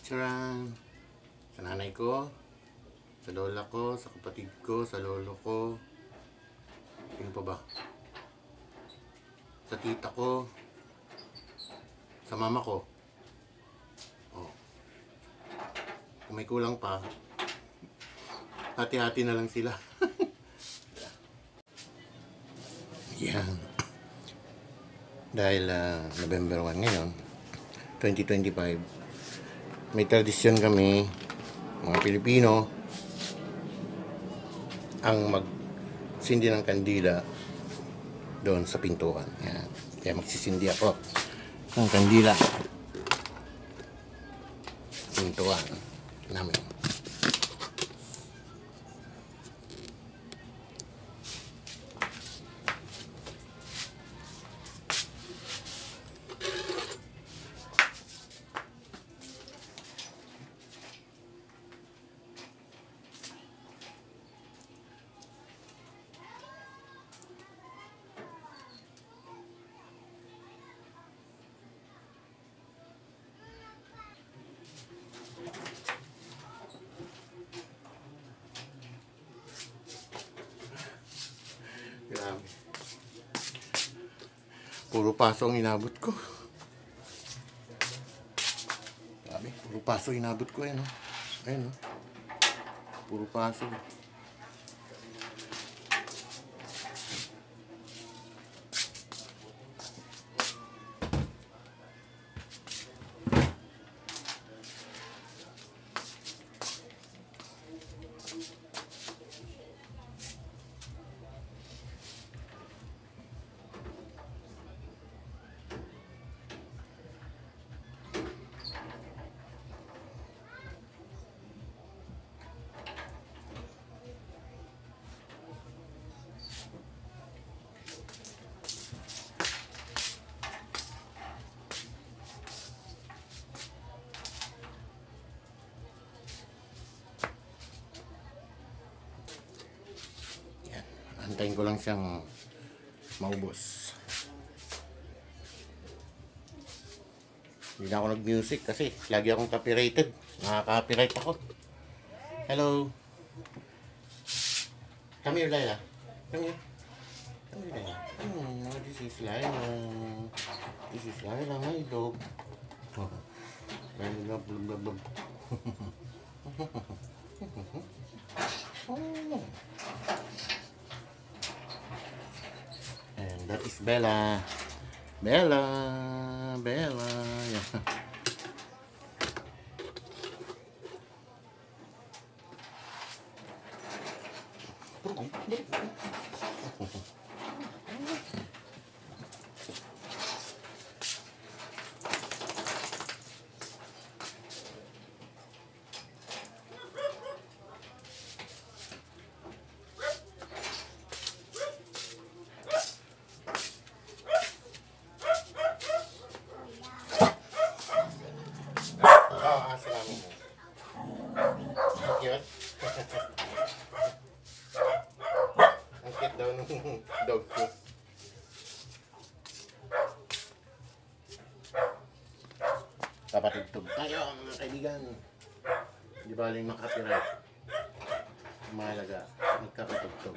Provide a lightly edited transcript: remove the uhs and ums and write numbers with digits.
Charan! Sa nanay ko, sa lola ko, sa kapatid ko, sa lolo ko. Sino pa ba? Sa tita ko. Sa mama ko. Oh. Kung may kulang pa, hati-hati na lang sila. Yan. Dahil November 1 ngayon, 2025, may tradisyon kami, mga Pilipino, ang magsindi ng kandila doon sa pintuan. Yan. Kaya magsisindi ako ng kandila pintuan namin. Grabe. Puro paso ang inabot ko. Grabe, puro paso inabot ko eh, no? Ayun, no? Puro paso. Antayin ko lang siyang maubos. Hindi na ako nag-music kasi lagi akong copyrighted. Nakaka-copyright ako. Hello. Come here, Laila. Come here. Come here, Laila. This is Laila. This is Laila, my dog. Laila, blah, blah, blah. And that is Bella. Bella. Bella. Yeah. Cute. Ang cute daw ng dog ko. Papatugtog tayo mga kaibigan. Di baling makapiright. Mahalaga, magkapatugtog.